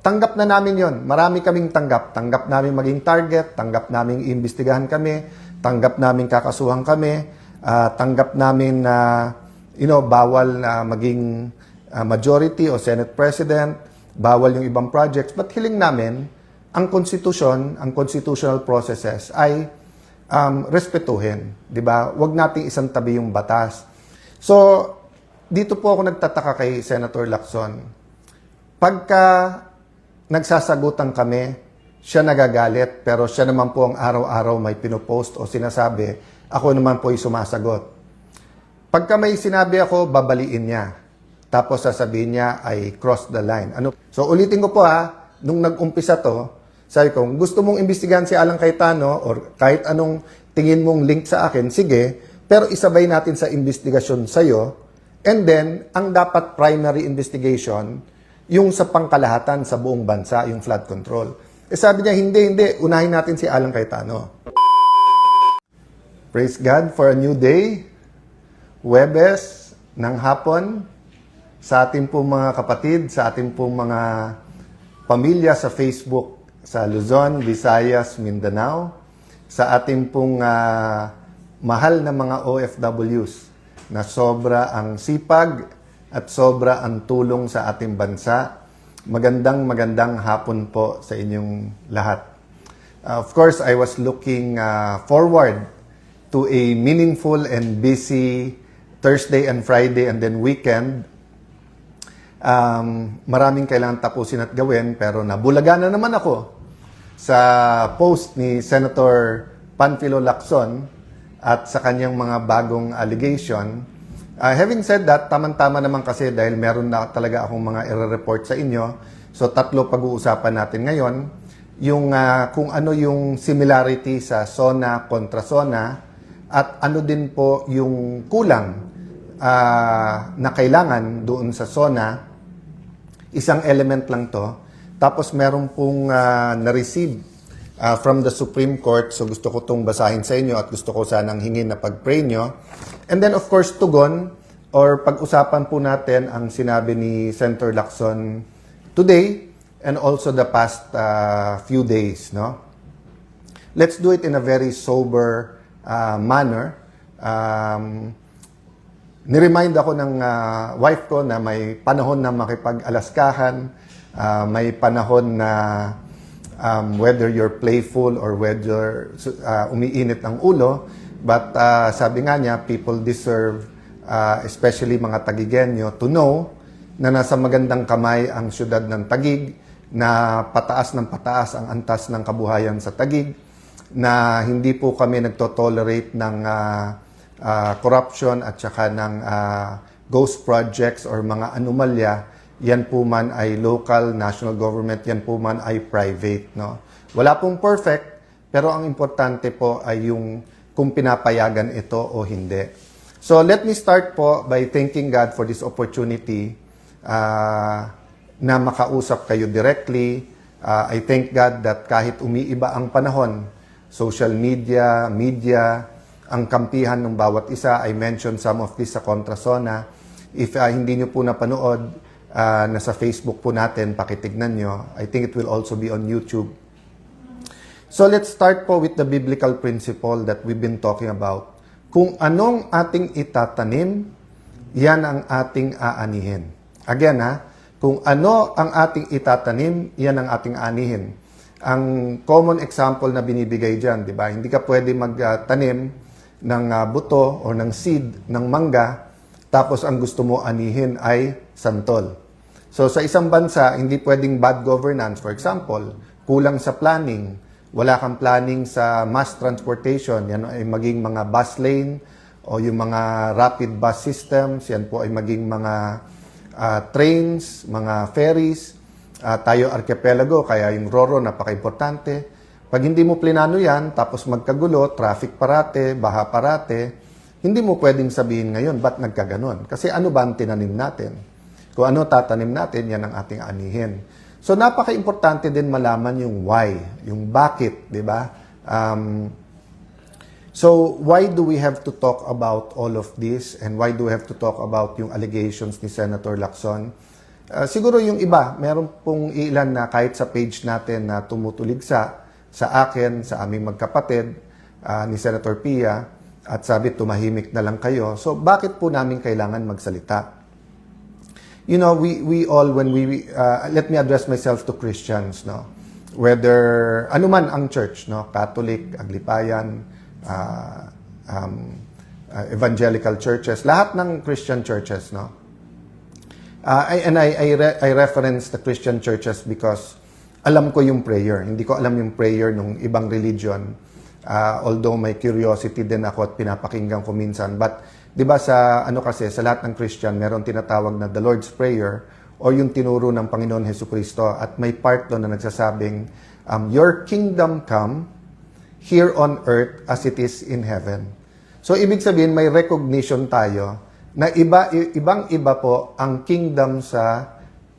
tanggap na namin yon. Marami kaming tanggap. Tanggap namin maging target, tanggap namin iimbestigahan kami, tanggap namin kakasuhan kami, tanggap namin na bawal na maging majority o Senate President, bawal yung ibang projects. But hiling namin, ang konstitusyon, ang constitutional processes ay respetuhin. Di ba? Huwag nating isang tabi yung batas. So, dito po ako nagtataka kay Senator Lacson. Pagka nagsasagutan kami, siya nagagalit, pero siya naman po ang araw-araw may pinopost o sinasabi, ako naman po ay sumasagot. Pagka may sinabi ako, babaliin niya. Tapos sasabihin niya ay cross the line. So ulitin ko po nung nag-umpisa to, sabi ko, gusto mong imbestigahan si Alan Cayetano or kahit anong tingin mong link sa akin, sige, pero isabay natin sa investigasyon sa'yo. And then, ang dapat primary investigation, yung sa pangkalahatan sa buong bansa, yung flood control. Sabi niya, hindi, unahin natin si Alan Cayetano. Praise God for a new day. Huwebes ng hapon, sa ating pong mga kapatid, sa ating pong mga pamilya sa Facebook, sa Luzon, Visayas, Mindanao, sa ating pong mahal na mga OFWs na sobra ang sipag at sobra ang tulong sa ating bansa. Magandang hapon po sa inyong lahat. Of course, I was looking forward to a meaningful and busy Thursday and Friday and then weekend. Maraming kailangan tapusin at gawin, pero nabulaga na naman ako sa post ni Senator Panfilo Lacson at sa kanyang mga bagong allegation. Having said that, tamang-tama naman kasi dahil meron na talaga akong mga i-report sa inyo. So, 3 pag-uusapan natin ngayon. Yung kung ano yung similarity sa SONA kontra SONA at ano din po yung kulang na kailangan doon sa SONA. Isang element lang to. Tapos meron pong na-receive from the Supreme Court. So gusto ko itong basahin sa inyo at gusto ko sanang hingin na pag-pray nyo. And then of course, tugon or pag-usapan po natin ang sinabi ni Senator Lacson today and also the past few days. No? Let's do it in a very sober manner. Niremind ako ng wife ko na may panahon na makipag-alaskahan, may panahon na whether you're playful or whether umiinit ang ulo, but sabi nga niya, people deserve, especially mga Tagigenyo, to know na nasa magandang kamay ang syudad ng Taguig, na pataas ng pataas ang antas ng kabuhayan sa Taguig, na hindi po kami nagtotolerate ng corruption at saka ng ghost projects or mga anomalya. Yan po man ay local, national government, yan po man ay private. No? Wala pong perfect, pero ang importante po ay yung kung pinapayagan ito o hindi. So let me start po by thanking God for this opportunity na makausap kayo directly. I thank God that kahit umiiba ang panahon, social media, ang kampihan ng bawat isa. I mentioned some of this sa Kontra SONA. If hindi nyo po napanood, nasa Facebook po natin, pakitignan nyo. I think it will also be on YouTube. So let's start po with the biblical principle that we've been talking about. Kung anong ating itatanim, yan ang ating aanihin. Again kung ano ang ating itatanim, yan ang ating aanihin. Ang common example na binibigay dyan, di ba? Hindi ka pwede magtanim ng buto o ng seed ng mangga, tapos ang gusto mo anihin ay santol. So sa isang bansa, hindi pwedeng bad governance. For example, kulang sa planning, wala kang planning sa mass transportation, yan ay maging mga bus lane o yung mga rapid bus systems, yan po ay maging mga trains, mga ferries, tayo archipelago, kaya yung RoRo napaka-importante. Pag hindi mo plinano yan, tapos magkagulo, traffic parate, baha parate, hindi mo pwedeng sabihin ngayon, ba't nagkaganon? Kasi ano ba ang tinanim natin? Kung ano tatanim natin, yan ang ating anihin. So, napaka-importante din malaman yung why, yung bakit, di ba? So, why do we have to talk about all of this? And why do we have to talk about yung allegations ni Senator Lacson? Siguro yung iba, meron pong ilan na kahit sa page natin na tumutulig sa akin, sa aming magkapatid, ni Senator Pia, at sabi tumahimik na lang kayo. So bakit po namin kailangan magsalita? You know, we all, when let me address myself to Christians, no? Whether, anuman ang church, no? Catholic, Aglipayan, evangelical churches, lahat ng Christian churches, no? I reference the Christian churches because alam ko yung prayer. Hindi ko alam yung prayer ng ibang religion. Although may curiosity din ako at pinapakinggan ko minsan. But, di ba sa lahat ng Christian, meron tinatawag na the Lord's Prayer o yung tinuro ng Panginoon Jesucristo. At may part doon na nagsasabing, your kingdom come here on earth as it is in heaven. So, ibig sabihin, may recognition tayo na ibang-iba po ang kingdom sa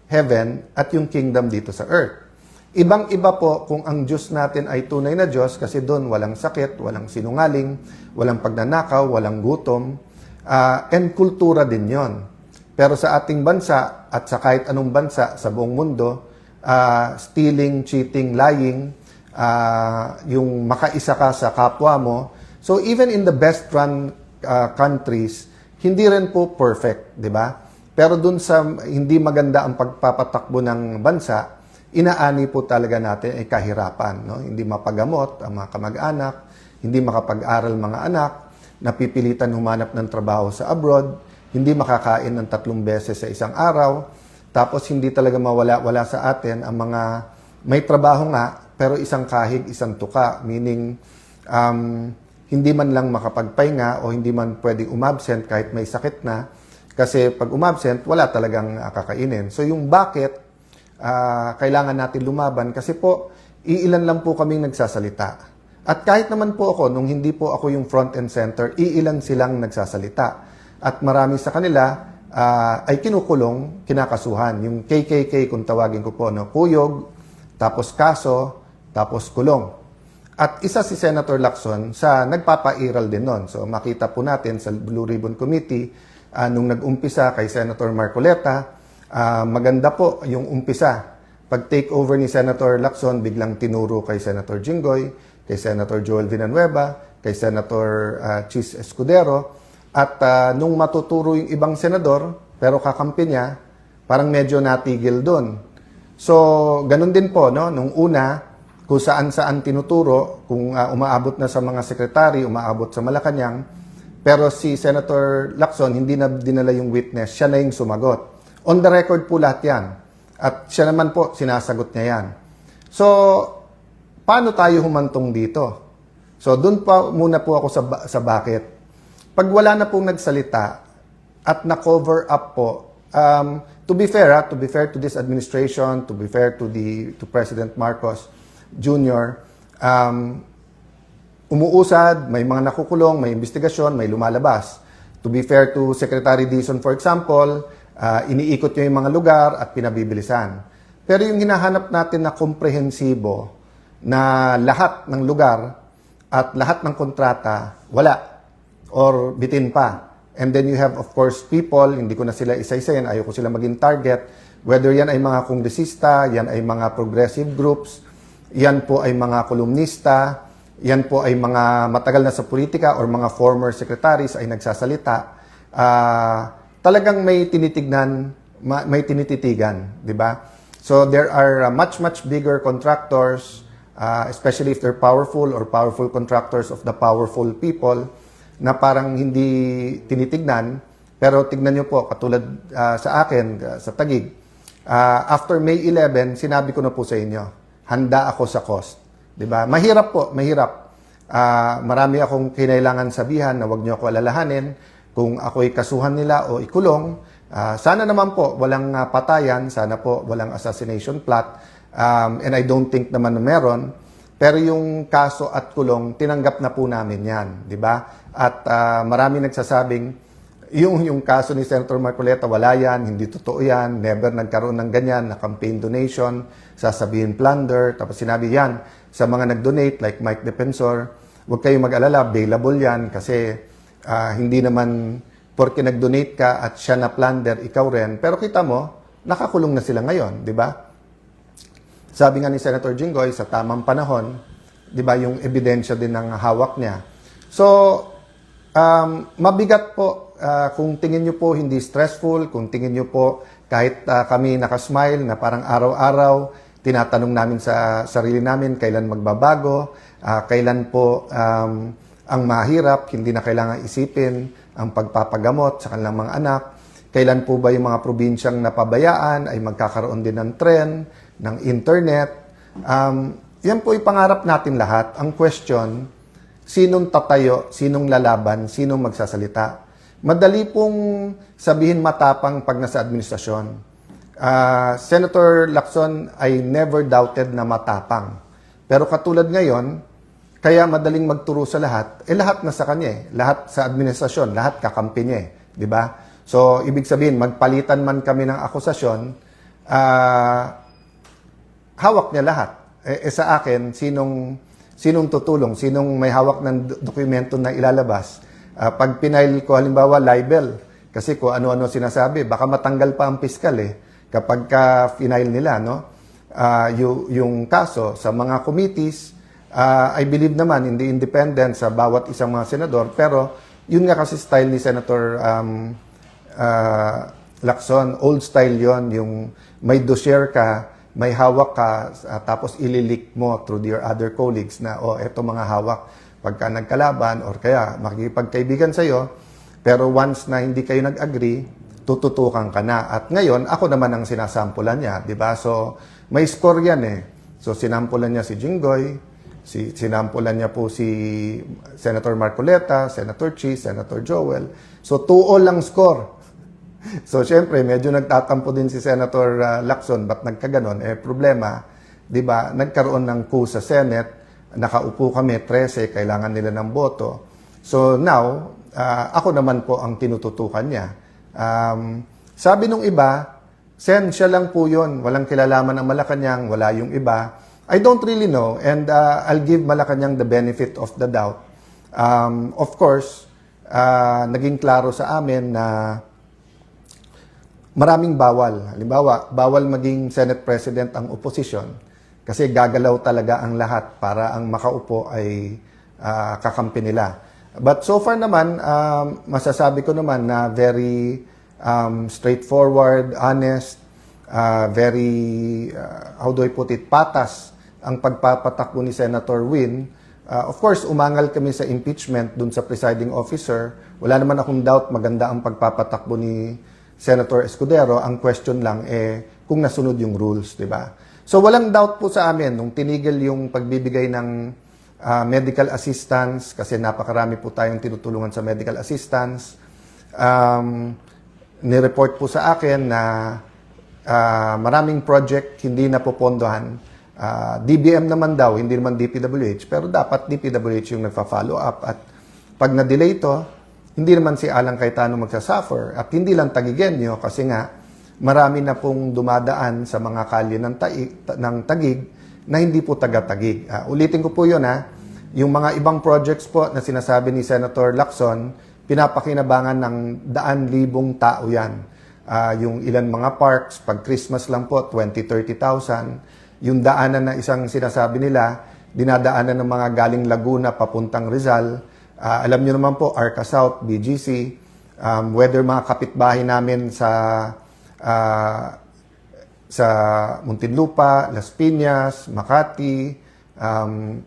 heaven at yung kingdom dito sa earth. Ibang-iba po kung ang Diyos natin ay tunay na Diyos kasi doon walang sakit, walang sinungaling, walang pagnanakaw, walang gutom, and kultura din yon. Pero sa ating bansa at sa kahit anong bansa sa buong mundo, stealing, cheating, lying, yung makaisa ka sa kapwa mo. So even in the best run countries, hindi rin po perfect, di ba? Pero dun sa hindi maganda ang pagpapatakbo ng bansa, inaani po talaga natin ay kahirapan, no? Hindi mapagamot ang mga kamag-anak, hindi makapag-aral mga anak, napipilitan humanap ng trabaho sa abroad, hindi makakain ng 3 beses sa isang araw, tapos hindi talaga mawala sa atin ang mga may trabaho nga, pero isang kahig, isang tuka, meaning hindi man lang makapagpahinga o hindi man pwedeng umabsent kahit may sakit na, kasi pag umabsent, wala talagang kakainin. So yung bakit kailangan natin lumaban, kasi po, iilan lang po kaming nagsasalita. At kahit naman po ako, nung hindi po ako yung front and center, iilan silang nagsasalita. At marami sa kanila ay kinukulong, kinakasuhan. Yung KKK, kung tawagin ko po, no? Kuyog, tapos kaso, tapos kulong. At isa si Senator Lacson sa nagpapairal din nun. So makita po natin sa Blue Ribbon Committee, nung nag-umpisa kay Senator Marcoleta, maganda po yung umpisa. Pag take over ni Senator Lacson, biglang tinuro kay Senator Jinggoy, kay Senator Joel Villanueva, kay Senator Chis Escudero, at nung matuturo yung ibang senador, pero kakampi niya, parang medyo natigil doon. So, ganun din po, no? Nung una, kung saan-saan tinuturo, kung umaabot na sa mga sekretary, umaabot sa Malacanang, pero si Senator Lacson, hindi na dinala yung witness, siya na yung sumagot. On the record po lahat yan. At siya naman po, sinasagot niya yan. So, paano tayo humantong dito? So, doon pa muna po ako sa bakit. Pag wala na pong nagsalita at na-cover up po, to be fair to this administration, to be fair to President Marcos Jr., umuusad, may mga nakukulong, may investigasyon, may lumalabas. To be fair to Secretary Dizon, for example, iniikot niya yung mga lugar at pinabibilisan. Pero yung hinahanap natin na komprehensibo, na lahat ng lugar at lahat ng kontrata, wala. Or bitin pa. And then you have, of course, people, hindi ko na sila isa-isayin, ayoko sila maging target, whether yan ay mga kongresista, yan ay mga progressive groups, yan po ay mga kolumnista, yan po ay mga matagal na sa politika or mga former secretaries ay nagsasalita, talagang may tinitignan, may tinititigan, di ba? So there are much bigger contractors, especially if they're powerful or powerful contractors of the powerful people, na parang hindi tinitignan. Pero tignan nyo po, katulad sa akin, sa Taguig, after May 11, sinabi ko na po sa inyo, handa ako sa cost. Diba? Mahirap po, mahirap. Marami akong kinailangan sabihan na wag nyo ako alalahanin kung ako'y kasuhan nila o ikulong. Sana naman po walang patayan, sana po walang assassination plot, and I don't think naman na meron. Pero yung kaso at kulong, tinanggap na po namin yan, di ba? At marami nagsasabing, yung kaso ni Senator Marcoleta, wala yan, hindi totoo yan, never nagkaroon ng ganyan, na campaign donation, sasabihin plunder, tapos sinabi yan, sa mga nag-donate, like Mike Defensor, huwag kayong mag-alala, bailable yan, kasi hindi naman, porque nag-donate ka at siya na plunder, ikaw rin. Pero kita mo, nakakulong na sila ngayon, di ba? Sabi nga ni Senator Jinggoy, sa tamang panahon, di ba, yung ebidensya din ng hawak niya. So, mabigat po kung tingin nyo po hindi stressful, kung tingin nyo po kahit kami nakasmile na parang araw-araw, tinatanong namin sa sarili namin kailan magbabago, kailan po ang mahirap, hindi na kailangan isipin ang pagpapagamot sa kanilang mga anak, kailan po ba yung mga probinsyang napabayaan ay magkakaroon din ng tren, ng internet. Yan po ipangarap natin lahat. Ang question, sinong tatayo, sinong lalaban, sinong magsasalita. Madali pong sabihin matapang pag nasa administrasyon. Senator Lacson, I never doubted na matapang. Pero katulad ngayon, kaya madaling magturo sa lahat, lahat na sa kanya eh. Lahat sa administrasyon, lahat kakampi niya eh. Di ba? So, ibig sabihin, magpalitan man kami ng akusasyon, hawak niya lahat. Sa akin, sinong tutulong, sinong may hawak ng dokumento na ilalabas. Pag pinail ko, halimbawa, libel, kasi kung ano-ano sinasabi, baka matanggal pa ang piskal eh, kapag ka-finail nila, no? Yung kaso sa mga committees, I believe naman, hindi independent sa bawat isang mga senador, pero yun nga kasi style ni Senator Lacson, old style yon, yung may dossier ka, may hawak ka, tapos ililik mo through your other colleagues na, eto mga hawak pagka nagkalaban or kaya makikipagkaibigan sa'yo, pero once na hindi kayo nag-agree, tututukan ka na. At ngayon, ako naman ang sinasampulan niya, di ba? So, may score yan eh. So, sinampulan niya si Jinggoy, sinampulan niya po si Senator Marcoleta, Senator Chi, Senator Joel. So, 2-all lang score. So, syempre, medyo nagtatampo din si Senator Lacson. Ba't nagkaganon? Problema, di ba, nagkaroon ng coup sa Senate, nakaupo kami, 13, kailangan nila ng boto. So, now, ako naman po ang tinututukan niya. Sabi nung iba, Sen, siya lang po yun. Walang kilalaman ng Malacanang, wala yung iba. I don't really know, and I'll give Malacanang the benefit of the doubt. Of course, naging klaro sa amin na maraming bawal. Halimbawa, bawal maging Senate President ang opposition kasi gagalaw talaga ang lahat para ang makaupo ay kakampi nila. But so far naman, masasabi ko naman na very straightforward, honest, very, how do I put it, patas ang pagpapatakbo ni Senator Win. Of course, umangal kami sa impeachment dun sa presiding officer. Wala naman akong doubt maganda ang pagpapatakbo ni Senator Escudero. Ang question lang kung nasunod yung rules, di ba? So walang doubt po sa amin nung tinigil yung pagbibigay ng medical assistance kasi napakarami po tayong tinutulungan sa medical assistance. Nireport po sa akin na maraming project hindi napopondohan. DBM naman daw, hindi naman DPWH, pero dapat DPWH yung nagfa-follow up. At pag na-delay ito, hindi naman si Alan Cayetano magsasuffer. At hindi lang Tagigenyo kasi nga marami na pong dumadaan sa mga kalye ng Taguig na hindi po taga-Taguig. Ulitin ko po yun yung mga ibang projects po na sinasabi ni Senator Lacson, pinapakinabangan ng daan-libong tao yan. Yung ilan mga parks, pag Christmas lang po, 20-30,000. Yung daanan na isang sinasabi nila, dinadaanan ng mga galing Laguna papuntang Rizal. Alam nyo naman po, Arca South, BGC, whether mga kapitbahay namin sa Muntinlupa, Las Piñas, Makati,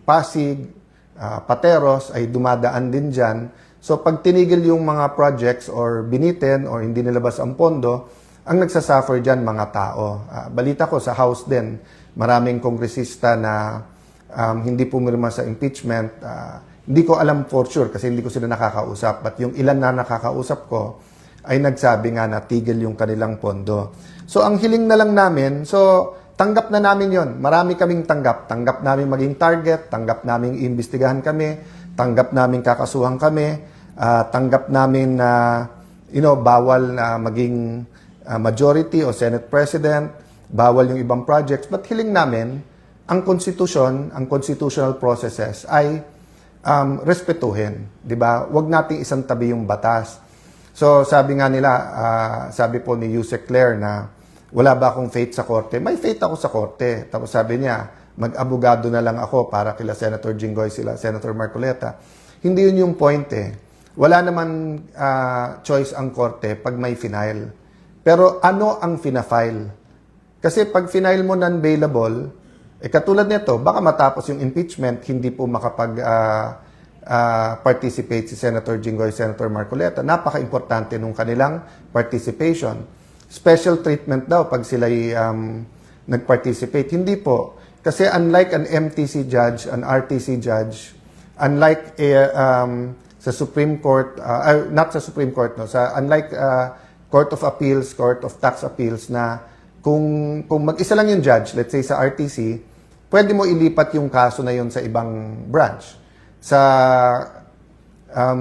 Pasig, Pateros ay dumadaan din dyan. So pag tinigil yung mga projects or binitin or hindi nilabas ang pondo, ang nagsasuffer dyan mga tao. Balita ko sa House din, maraming kongresista na hindi pumirma sa impeachment. Hindi ko alam for sure kasi hindi ko sila nakakausap. But yung ilan na nakakausap ko ay nagsabi nga na tigil yung kanilang pondo. So ang hiling na lang namin, so tanggap na namin yon. Marami kaming tanggap. Tanggap namin maging target, tanggap namin iimbestigahan kami, tanggap namin kakasuhan kami, tanggap namin na bawal na maging majority o Senate President, bawal yung ibang projects. But hiling namin, ang konstitusyon, ang constitutional processes ay respetuhin, di ba? Huwag nating isang tabi yung batas. So sabi nga nila, sabi po ni Yusek Claire na wala ba akong faith sa korte? May faith ako sa korte. Tapos sabi niya, mag-abogado na lang ako para kila Senator Jinggoy, sila Senator Marcoleta. Hindi yun yung point eh. Wala naman choice ang korte pag may final. Pero ano ang fina-file? Kasi pag final mo non-bailable, katulad nito, baka matapos yung impeachment, hindi po participate si Senator Jinggoy, Senator Marcoleta. Napaka-importante nung kanilang participation. Special treatment daw pag sila'y nag-participate. Hindi po. Kasi unlike an MTC judge, an RTC judge, unlike sa Supreme Court, not sa Supreme Court, no, unlike Court of Appeals, Court of Tax Appeals na kung mag-isa lang yung judge, let's say sa RTC, pwede mo ilipat yung kaso na yun sa ibang branch. Sa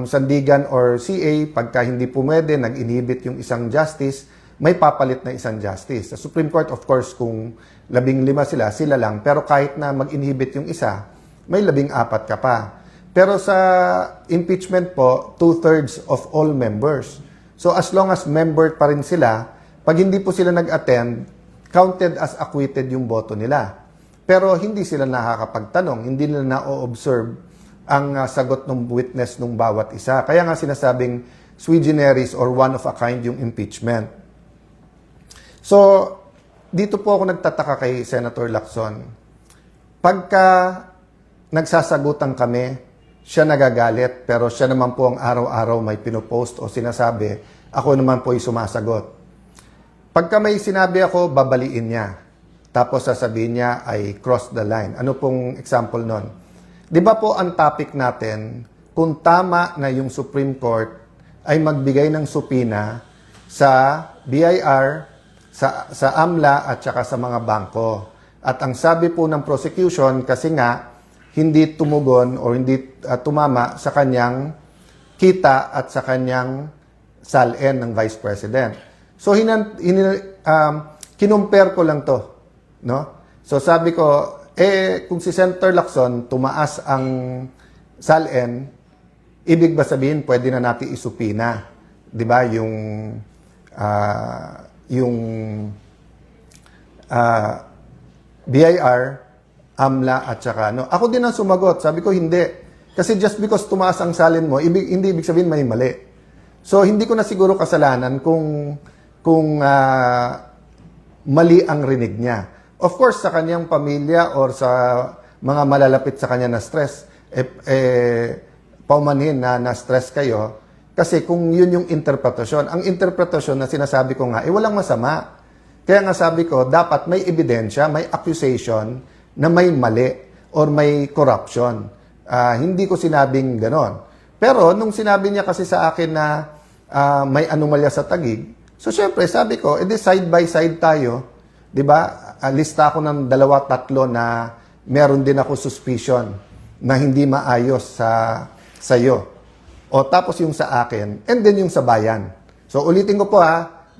Sandigan or CA, pagka hindi pumwede, nag-inhibit yung isang justice, may papalit na isang justice. Sa Supreme Court, of course, kung 15 sila lang. Pero kahit na mag-inhibit yung isa, may 14 ka pa. Pero sa impeachment po, 2/3 of all members. So as long as member pa rin sila, pag hindi po sila nag-attend, counted as acquitted yung boto nila. Pero hindi sila nakakapagtanong, hindi nila na-observe ang sagot ng witness ng bawat isa. Kaya nga sinasabing sui generis or one of a kind yung impeachment. So, dito po ako nagtataka kay Senator Lacson. Pagka nagsasagutan kami, siya nagagalit, pero siya naman po ang araw-araw may pinopost o sinasabi, ako naman po ay sumasagot. Pagka may sinabi ako, babaliin niya. Tapos sasabihin niya ay cross the line. Ano pong example nun? Di ba po ang topic natin, kung tama na yung Supreme Court ay magbigay ng supina sa BIR, sa AMLA at saka sa mga bangko. At ang sabi po ng prosecution, kasi nga hindi tumugon o hindi tumama sa kanyang kita at sa kanyang SALN ng Vice President. So, kinumpare ko lang to. No? So, sabi ko, kung si Senator Lacson tumaas ang SALN, ibig ba sabihin pwede na natin isupina? Di ba? Yung BIR, AMLA at saka ano. Ako din ang sumagot. Sabi ko hindi. Kasi just because tumaas ang salin mo, hindi ibig sabihin may mali. So hindi ko na siguro kasalanan kung mali ang rinig niya. Of course, sa kanyang pamilya or sa mga malalapit sa kanya na stress, paumanhin na na-stress kayo. Kasi kung yun yung interpretasyon, ang interpretasyon na sinasabi ko nga, walang masama. Kaya nga sabi ko, dapat may ebidensya, may accusation na may mali or may corruption. Hindi ko sinabing ganon. Pero nung sinabi niya kasi sa akin na may anomalya sa Taguig, so syempre sabi ko, edi side by side tayo. Diba? Lista ako ng 2-3 na meron din ako suspicion na hindi maayos sa iyo. O tapos yung sa akin, and then yung sa bayan. So ulitin ko po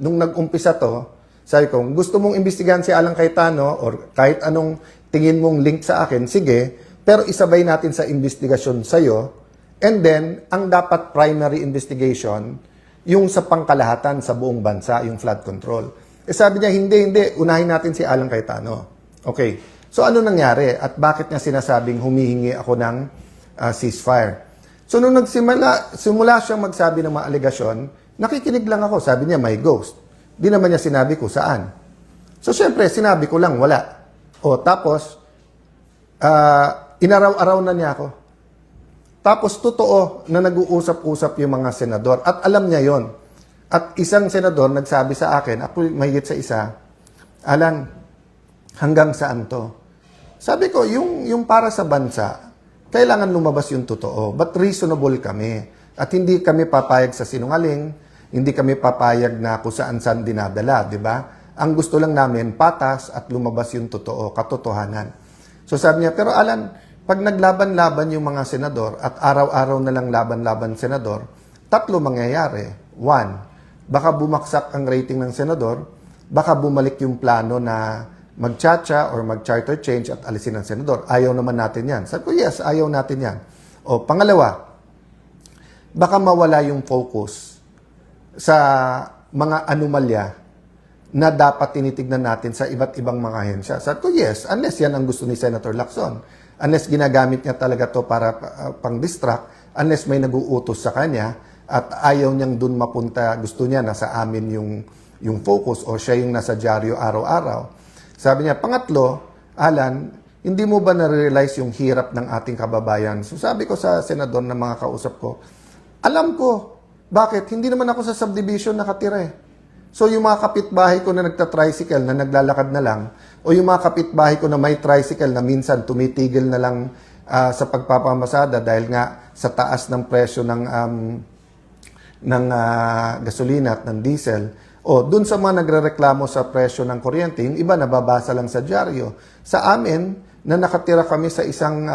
nung nag-umpisa to, sabi ko, gusto mong imbestigahan si Alan Cayetano or kahit anong tingin mong link sa akin, sige, pero isabay natin sa investigasyon sa'yo, and then, ang dapat primary investigation, yung sa pangkalahatan sa buong bansa, yung flood control. Sabi niya, hindi, unahin natin si Alan Cayetano. Okay, so ano nangyari at bakit niya sinasabing humihingi ako ng ceasefire? So, nung simula siyang magsabi ng mga alegasyon, nakikinig lang ako. Sabi niya, may ghost. Di naman niya sinabi ko saan. So, syempre, sinabi ko lang, wala. O, tapos, inaraw-araw na niya ako. Tapos, totoo na nag-uusap-usap yung mga senador. At alam niya yon. At isang senador nagsabi sa akin, ako mahigit sa isa, Alan, hanggang saan to? Sabi ko, yung para sa bansa, kailangan lumabas yung totoo. But reasonable kami. At hindi kami papayag sa sinungaling, hindi kami papayag na kung saan-saan dinadala, di ba? Ang gusto lang namin, patas at lumabas yung totoo, katotohanan. So sabi niya, pero Alan, pag naglaban-laban yung mga senador at araw-araw na lang laban-laban senador, 3 mangyayari. 1, baka bumaksak ang rating ng senador, baka bumalik yung plano na mag-chacha or mag-charter change at alisin ng senador. Ayaw naman natin yan. Sabi ko, yes, ayaw natin yan. O, pangalawa, baka mawala yung focus sa mga anomalya na dapat tinitignan natin sa iba't ibang mga ahensya? Sabi ko, yes, unless yan ang gusto ni Senator Lacson. Unless ginagamit niya talaga to para pang-distract, unless may nag-uutos sa kanya at ayaw niyang dun mapunta, gusto niya nasa amin yung focus o siya yung nasa dyaryo araw-araw. Sabi niya, pangatlo, Alan, hindi mo ba na-realize yung hirap ng ating kababayan? So sabi ko sa senador na mga kausap ko, alam ko, bakit? Hindi naman ako sa subdivision nakatira eh. So yung mga kapitbahay ko na nagta-tricycle na naglalakad na lang, o yung mga kapitbahay ko na may tricycle na minsan tumitigil na lang sa pagpapamasada dahil nga sa taas ng presyo ng gasolina at ng diesel, o dun sa mga nagrereklamo sa presyo ng kuryente, yung iba nababasa lang sa dyaryo. Sa amin, na nakatira kami sa isang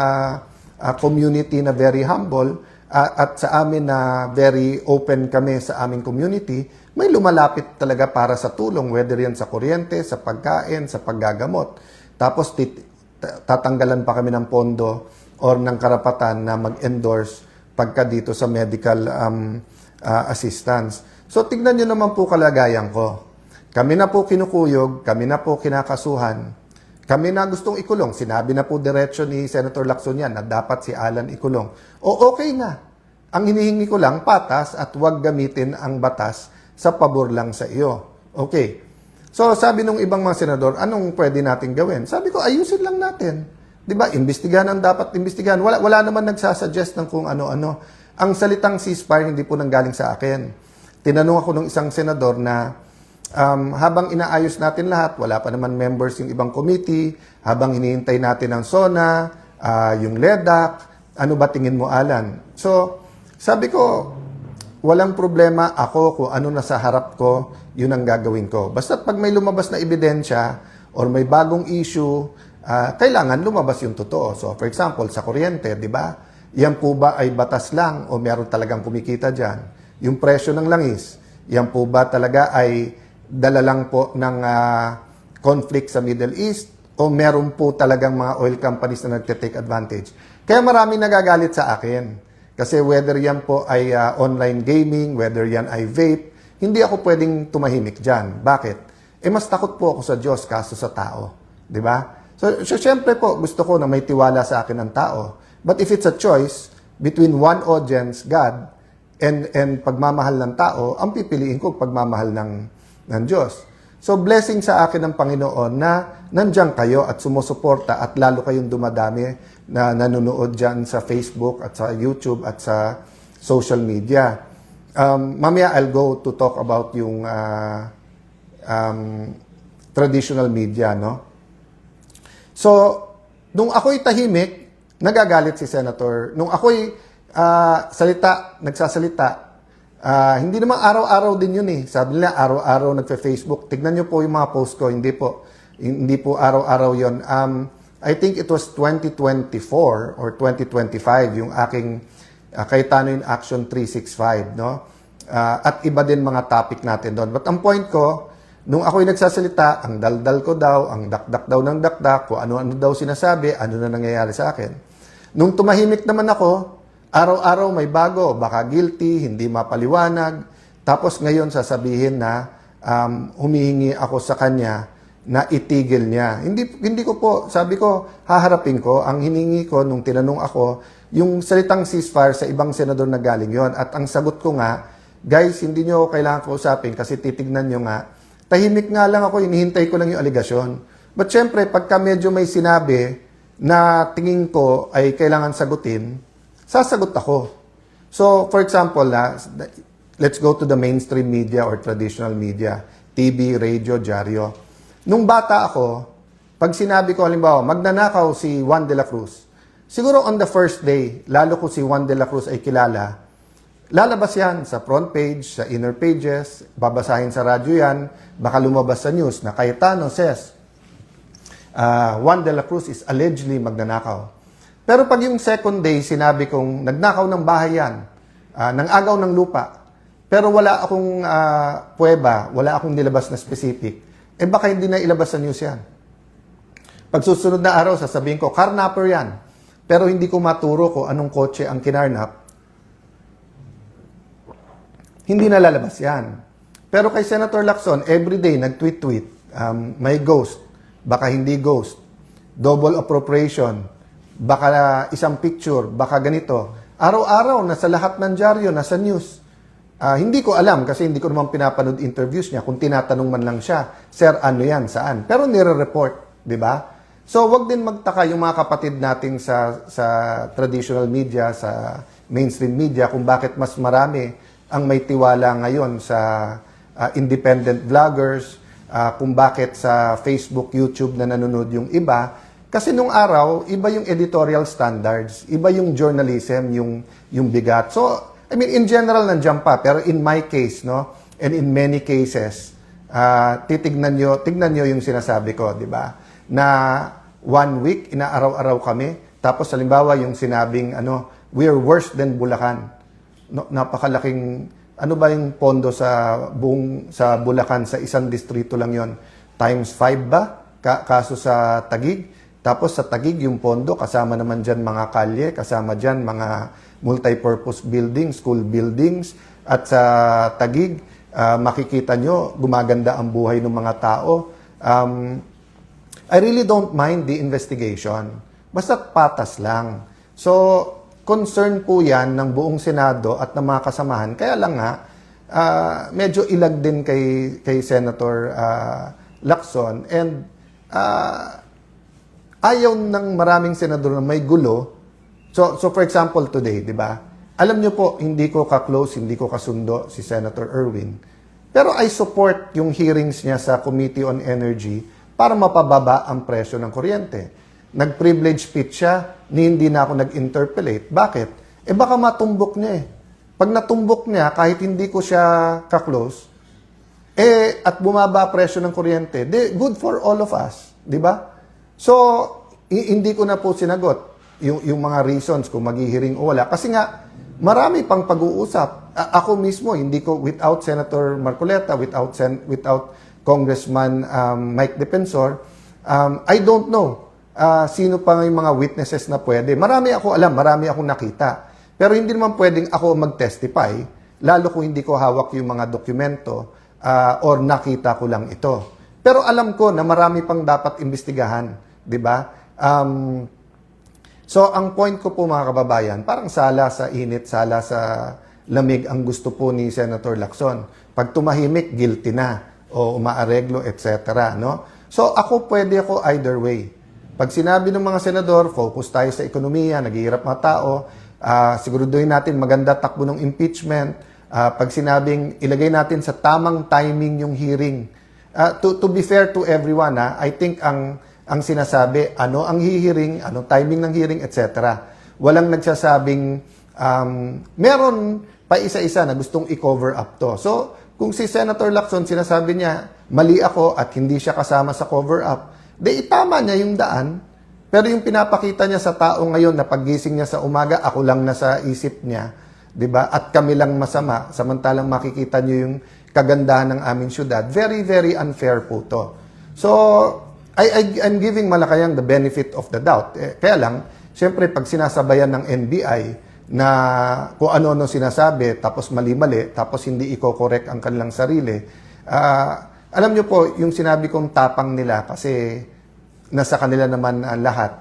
community na very humble, at sa amin na very open kami sa aming community, may lumalapit talaga para sa tulong, whether yan sa kuryente, sa pagkain, sa paggagamot. Tapos tatanggalan pa kami ng pondo or ng karapatan na mag-endorse pagka dito sa medical assistance. So tignan nyo naman po kalagayan ko. Kami na po kinukuyog, kami na po kinakasuhan, kami na gustong ikulong. Sinabi na po diretso ni Senator Lacson yan na dapat si Alan ikulong. O okay na. Ang hinihingi ko lang, patas at huwag gamitin ang batas sa pabor lang sa iyo. Okay. So sabi nung ibang mga senador, anong pwede natin gawin? Sabi ko, ayusin lang natin. Di ba? Imbestigahan ang dapat imbestigahan. Wala naman nagsasuggest ng kung ano-ano. Ang salitang ceasefire hindi po nanggaling sa akin. Tinanong ako ng isang senador na habang inaayos natin lahat, wala pa naman members yung ibang committee, habang hinihintay natin ang SONA, yung LEDAC, ano ba tingin mo, Alan? So, sabi ko, walang problema ako kung ano nasa harap ko, yun ang gagawin ko. Basta pag may lumabas na ebidensya or may bagong issue, kailangan lumabas yung totoo. So, for example, sa kuryente, di ba? Yan po ba ay batas lang o meron talagang kumikita dyan? Yung presyo ng langis, yan po ba talaga ay dala lang po ng conflict sa Middle East o meron po talagang mga oil companies na nagte-take advantage? Kaya maraming nagagalit sa akin. Kasi whether yan po ay online gaming, whether yan ay vape, hindi ako pwedeng tumahimik dyan. Bakit? Mas takot po ako sa Diyos kaso sa tao. Di ba? So syempre po, gusto ko na may tiwala sa akin ang tao. But if it's a choice between one audience, God, and pagmamahal ng tao, ang pipiliin ko pagmamahal ng Diyos. So blessing sa akin ng Panginoon na nandiyan kayo at sumusuporta at lalo kayong dumadami na nanonood dyan sa Facebook at sa YouTube at sa social media. Mamaya I'll go to talk about yung traditional media, no? So, nung ako'y tahimik, nagagalit si Senator. Nung ako'y nagsasalita, hindi naman araw-araw din yun eh. Sabi nila, araw-araw nagfe-Facebook. Tignan nyo po yung mga post ko. Hindi po araw-araw yun. I think it was 2024 or 2025 yung aking Cayetano in Action 365, no? At iba din mga topic natin doon. But ang point ko, nung ako'y nagsasalita, ang daldal ko daw, ang dakdak daw ng dakdak, kung ano-ano daw sinasabi, ano na nangyayari sa akin. Nung tumahimik naman ako, araw-araw may bago, baka guilty, hindi mapaliwanag. Tapos ngayon sasabihin na humihingi ako sa kanya na itigil niya. Hindi ko po, sabi ko, haharapin ko. Ang hiningi ko nung tinanong ako, yung salitang ceasefire sa ibang senador na galing yon. At ang sagot ko nga, guys, hindi nyo kailangan kausapin kasi titignan nyo nga. Tahimik nga lang ako, hinihintay ko lang yung aligasyon. But syempre, pagka medyo may sinabi na tingin ko ay kailangan sagutin, sasagot ako. So, for example, let's go to the mainstream media or traditional media, TV, radio, dyaryo. Nung bata ako, pag sinabi ko, halimbawa, magnanakaw si Juan de la Cruz, siguro on the first day, lalo ko si Juan de la Cruz ay kilala, lalabas yan sa front page, sa inner pages, babasahin sa radyo yan, baka lumabas sa news na Cayetano says, Juan de la Cruz is allegedly magnanakaw. Pero pag yung second day, sinabi kong nagnakaw ng bahay yan, ng agaw ng lupa, pero wala akong puweba, wala akong nilabas na specific, baka hindi na ilabas sa news yan. Pag susunod na araw, sasabihin ko, carnapper yan, pero hindi ko maturo ko anong kotse ang kinarnap, hindi na lalabas yan. Pero kay Senator Lacson, everyday nag-tweet-tweet, may ghost, baka hindi ghost, double appropriation, baka isang picture, baka ganito. Araw-araw, nasa lahat ng dyaryo, nasa news. Hindi ko alam kasi hindi ko naman pinapanood interviews niya kung tinatanong man lang siya, Sir, ano yan, saan? Pero nire-report, di ba? So, wag din magtaka yung mga kapatid nating sa traditional media, sa mainstream media, kung bakit mas marami ang may tiwala ngayon sa independent vloggers, kung bakit sa Facebook, YouTube na nanonood yung iba. Kasi nung araw, iba yung editorial standards, iba yung journalism, yung bigat. So, I mean, in general, nandiyan pa. Pero in my case, no, and in many cases, tignan nyo yung sinasabi ko, di ba? Na 1 week, inaaraw-araw kami. Tapos, halimbawa, yung sinabing, we are worse than Bulacan. No, napakalaking, ano ba yung pondo sa Bulacan, sa isang distrito lang yon, times 5 ba? Kaso sa Taguig. Tapos sa Taguig, yung pondo, kasama naman dyan mga kalye, kasama dyan mga multi-purpose buildings, school buildings. At sa Taguig, makikita nyo, gumaganda ang buhay ng mga tao. I really don't mind the investigation. Basta patas lang. So, concern po yan ng buong Senado at ng mga kasamahan. Kaya lang nga, medyo ilag din kay Senator Lacson. And ayaw ng maraming senador na may gulo. So for example, today, di ba? Alam nyo po, hindi ko ka-close, hindi ko kasundo si Senator Erwin. Pero I support yung hearings niya sa Committee on Energy para mapababa ang presyo ng kuryente. Nag-privilege speech siya, hindi na ako nag-interpellate. Bakit? Baka matumbok niya eh. Pag natumbok niya, kahit hindi ko siya ka-close, at bumaba presyo ng kuryente, good for all of us. Di ba? So, hindi ko na po sinagot yung mga reasons kung maghihiring o wala. Kasi nga, marami pang pag-uusap. Ako mismo, hindi ko, without Senator Marcoleta, without Congressman Mike Defensor, I don't know sino pa yung mga witnesses na pwede. Marami ako alam, marami akong nakita. Pero hindi naman pwedeng ako mag-testify, lalo kung hindi ko hawak yung mga dokumento or nakita ko lang ito. Pero alam ko na marami pang dapat imbestigahan, di ba? So, ang point ko po mga kababayan, parang sala sa init, sala sa lamig ang gusto po ni Senator Lacson. Pag tumahimik, guilty na o umaareglo, etc. No? So, pwede ako either way. Pag sinabi ng mga senador, focus tayo sa ekonomiya, naghihirap mga tao, siguraduhin natin maganda takbo ng impeachment. Pag sinabing ilagay natin sa tamang timing yung hearing. To be fair to everyone, I think ang sinasabi, ano ang hihiring, ano timing ng hearing, etc. Walang nagsasabing, meron pa isa-isa na gustong i-cover up to. So, kung si Senator Lacson sinasabi niya, mali ako at hindi siya kasama sa cover-up, itama niya yung daan. Pero yung pinapakita niya sa tao ngayon na paggising niya sa umaga, ako lang nasa isip niya, di ba? At kami lang masama, samantalang makikita niyo yung kagandahan ng aming syudad. Very, very unfair po to. So, I'm giving Malacanang the benefit of the doubt. Kaya lang, siyempre, pag sinasabayan ng NBI, na kung ano-ano sinasabi, tapos mali-mali, tapos hindi i-correct ang kanilang sarili. Alam nyo po, yung sinabi kong tapang nila, kasi nasa kanila naman ang lahat.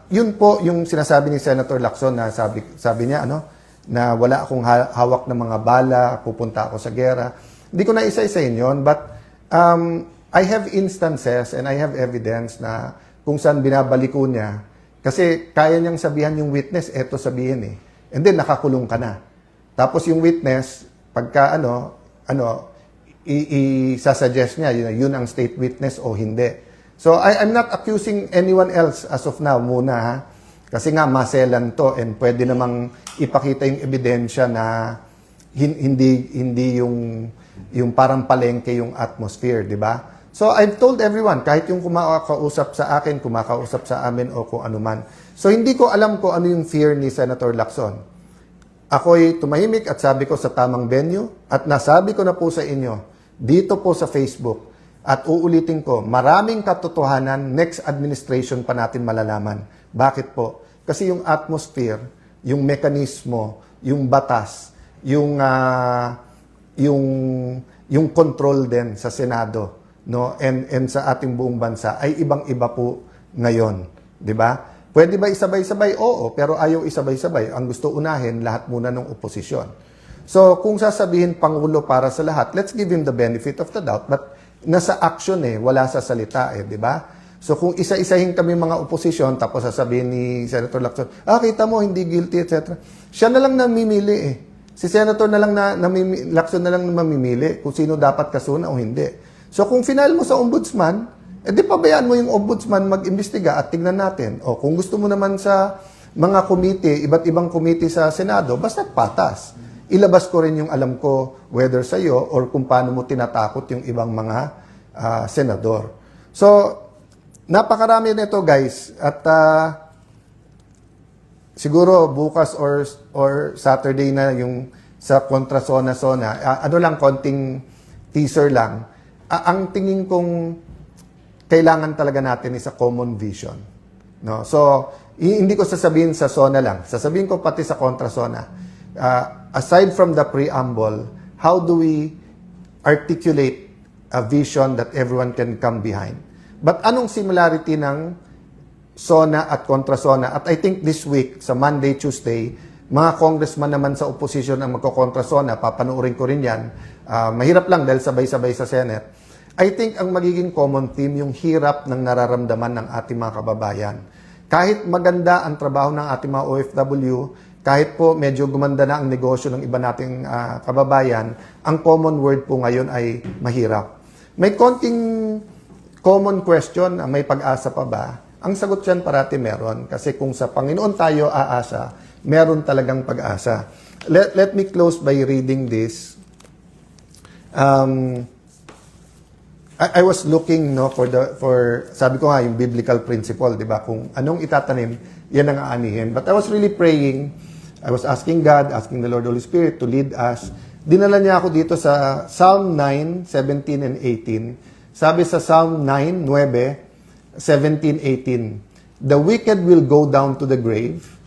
Yun po yung sinasabi ni Senator Lacson na sabi niya, na wala akong hawak ng mga bala, pupunta ako sa gera. Hindi ko na isa-isayin yun, but I have instances and I have evidence na kung saan binabaliko niya. Kasi kaya niyang sabihan yung witness, eto sabihin eh. And then nakakulong ka na. Tapos yung witness, pagka isasuggest niya, yun ang state witness o hindi. So I'm not accusing anyone else as of now muna ha. Kasi nga maselan to and pwede namang ipakita yung ebidensya na hindi yung parang palengke yung atmosphere, di ba? So, I've told everyone, kahit yung kumakausap sa akin, kumakausap sa amin o kung ano man. So, hindi ko alam kung ano yung fear ni Senator Lacson. Ako'y tumahimik at sabi ko sa tamang venue at nasabi ko na po sa inyo, dito po sa Facebook, at uulitin ko, maraming katotohanan, next administration pa natin malalaman. Bakit po? Kasi yung atmosphere, yung mekanismo, yung batas, yung yung yung control din sa Senado, no, and sa ating buong bansa ay ibang-iba po ngayon, 'di ba? Pwede ba isabay-sabay? Oo, pero ayaw isabay-sabay. Ang gusto unahin lahat muna ng oposisyon. So, kung sasabihin Pangulo para sa lahat, let's give him the benefit of the doubt, but nasa action wala sa salita 'di ba? So, kung isa-isahin kami mga oposisyon, tapos sasabihin ni Senator Lacson, kita mo, hindi guilty, etc. Siya na lang namimili Si Senator na lang Lacson na lang mamimili kung sino dapat kasuna o hindi. So kung final mo sa ombudsman, di pabayaan mo yung ombudsman mag-imbestiga at tignan natin. O kung gusto mo naman sa mga committee, iba't ibang committee sa Senado, basta patas. Ilabas ko rin yung alam ko whether sa iyo or kung paano mo tinatakot yung ibang mga senador. So napakarami nito guys at siguro bukas or Saturday na yung sa kontra zona. Ano lang, konting teaser lang. Ang tingin kong kailangan talaga natin is a common vision. No? So, hindi ko sasabihin sa zona lang. Sasabihin ko pati sa kontra zona. Aside from the preamble, how do we articulate a vision that everyone can come behind? But anong similarity ng zona at kontra-zona? At I think this week, sa Monday, Tuesday, mga congressman naman sa opposition ang magko-kontra-zona, papanoorin ko rin yan. Mahirap lang dahil sabay-sabay sa Senate. I think ang magiging common theme, yung hirap ng nararamdaman ng ating mga kababayan. Kahit maganda ang trabaho ng ating mga OFW, kahit po medyo gumanda na ang negosyo ng iba nating kababayan, ang common word po ngayon ay mahirap. May konting common question, may pag-asa pa ba? Ang sagot dyan parati meron. Kasi kung sa Panginoon tayo aasa, meron talagang pag-asa. Let me close by reading this. I was looking for sabi ko nga yung biblical principle, 'di ba? Kung anong itatanim, yan ang aanihin. But I was really praying. I was asking God, asking the Lord Holy Spirit to lead us. Dinala niya ako dito sa Psalm 9, 17 and 18. Sabi sa Psalm 9, 9, 17-18, the wicked will go down to the grave.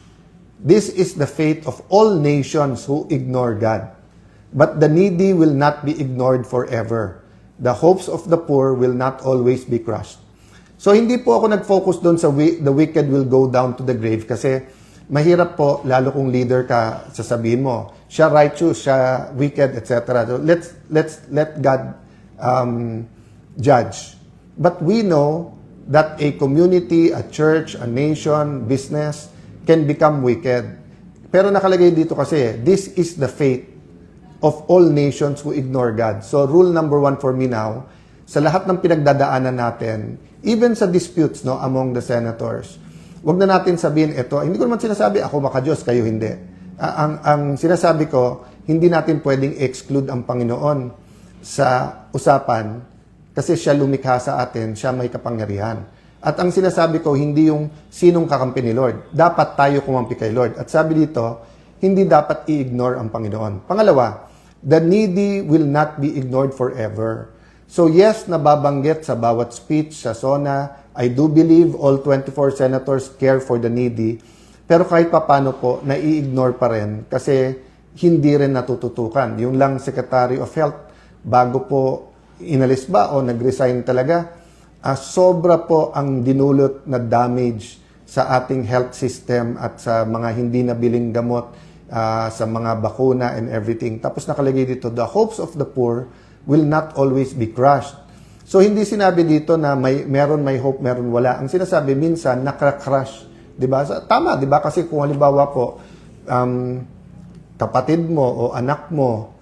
This is the fate of all nations who ignore God. But the needy will not be ignored forever. The hopes of the poor will not always be crushed. So hindi po ako nag-focus doon sa the wicked will go down to the grave kasi mahirap po, lalo kung leader ka, sasabihin mo, siya righteous, siya wicked, etc. So let God judge. But we know that a community, a church, a nation, business can become wicked. Pero nakalagay dito kasi, this is the fate of all nations who ignore God. So rule number 1 for me now, sa lahat ng pinagdadaanan natin, even sa disputes among the senators, wag na natin sabihin ito, hindi ko naman sinasabi ako maka-Diyos, kayo hindi. Ang sinasabi ko, hindi natin pwedeng exclude ang Panginoon sa usapan kasi siya lumikha sa atin, siya may kapangyarihan. At ang sinasabi ko, hindi yung sinong kakampi ni Lord. Dapat tayo kumampi kay Lord. At sabi dito, hindi dapat i-ignore ang Panginoon. Pangalawa, the needy will not be ignored forever. So yes, nababanggit sa bawat speech, sa SONA, I do believe all 24 senators care for the needy. Pero kahit papano po, nai-ignore pa rin kasi hindi rin natututukan. Yung lang Secretary of Health, bago po inalis ba o nag-resign talaga, sobra po ang dinulot na damage sa ating health system at sa mga hindi nabiling gamot, sa mga bakuna and everything. Tapos nakalagay dito, the hopes of the poor will not always be crushed. So hindi sinabi dito na meron may hope, meron wala. Ang sinasabi minsan, nakra-crush. Diba? Tama, diba? Kasi kung halimbawa po, kapatid mo o anak mo,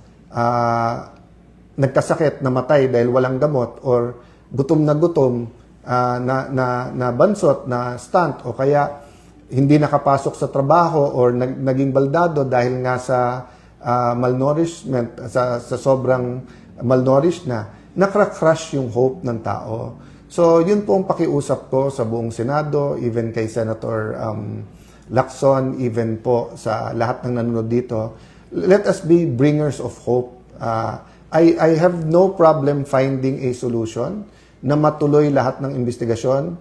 nagkasakit, namatay dahil walang gamot or gutom na bansot, na stunt o kaya hindi nakapasok sa trabaho or naging baldado dahil nga sa malnourishment, sa sobrang malnourished na, nakra-crush yung hope ng tao. So, yun po ang pakiusap ko sa buong Senado, even kay Senator Lacson, even po sa lahat ng nanonood dito. Let us be bringers of hope. I have no problem finding a solution na matuloy lahat ng investigasyon.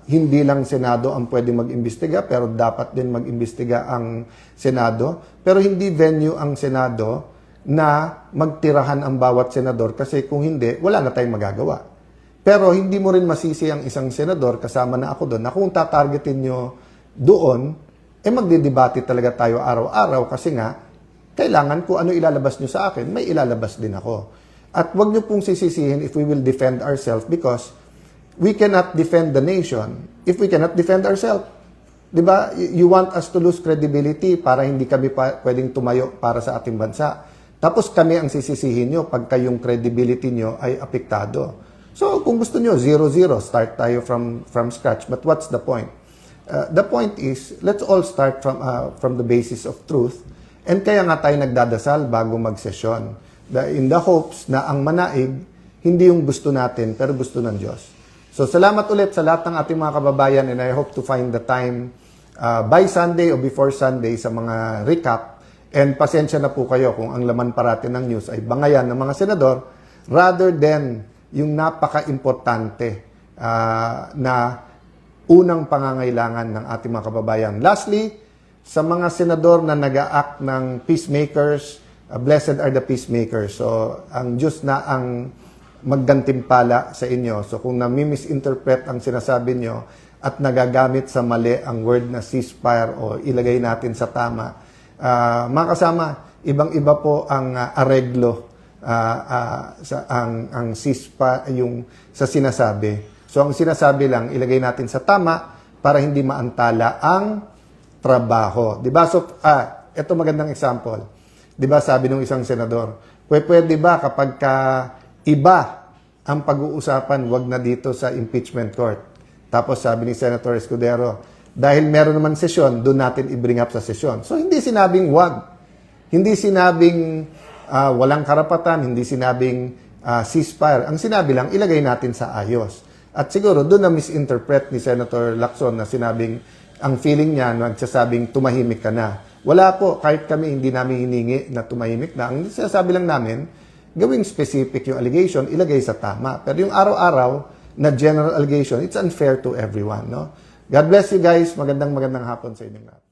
Hindi lang Senado ang pwede mag-imbestiga, pero dapat din mag-imbestiga ang Senado. Pero hindi venue ang Senado na magtirahan ang bawat senador kasi kung hindi, wala na tayong magagawa. Pero hindi mo rin masisi ang isang senador, kasama na ako doon, na kung tatargetin nyo doon, magdidebate talaga tayo araw-araw kasi nga, kailangan kung ano ilalabas nyo sa akin, may ilalabas din ako. At wag nyo pong sisisihin if we will defend ourselves because we cannot defend the nation if we cannot defend ourselves. Diba? You want us to lose credibility para hindi kami pwedeng tumayo para sa ating bansa. Tapos kami ang sisisihin nyo pagka yung credibility nyo ay apektado. So, kung gusto nyo, 0-0, start tayo from scratch. But what's the point? The point is, let's all start from the basis of truth. And kaya nga tayo nagdadasal bago magsesyon. In the hopes na ang manaig, hindi yung gusto natin, pero gusto ng Diyos. So, salamat ulit sa lahat ng ating mga kababayan and I hope to find the time by Sunday o before Sunday sa mga recap. And pasensya na po kayo kung ang laman parati ng news ay bangayan ng mga senador rather than yung napaka-importante na unang pangangailangan ng ating mga kababayan. Lastly, sa mga senador na nag-a-act ng peacemakers, blessed are the peacemakers. So, ang Diyos na ang maggantimpala sa inyo. So, kung nami-misinterpret ang sinasabi nyo at nagagamit sa mali ang word na ceasefire o ilagay natin sa tama, mga kasama, ibang-iba po ang areglo ang ceasefire yung sa sinasabi. So ang sinasabi lang ilagay natin sa tama para hindi maantala ang trabaho. 'Di ba? So ito magandang example. 'Di ba sabi ng isang senador, pwede ba kapag iba ang pag-uusapan, wag na dito sa impeachment court. Tapos sabi ni Senator Escudero, dahil meron naman sesyon, doon natin i-bring up sa sesyon. So, hindi sinabing wag. Hindi sinabing walang karapatan, hindi sinabing ceasefire. Ang sinabi lang, ilagay natin sa ayos. At siguro, doon na misinterpret ni Senator Lacson na sinabing, ang feeling niya, nagsasabing tumahimik ka na. Wala po, kahit kami hindi namin hiningi na tumahimik na. Ang sinasabi lang namin, gawing specific yung allegation, ilagay sa tama. Pero yung araw-araw na general allegation, it's unfair to everyone, no? God bless you guys. Magandang hapon sa inyong lahat.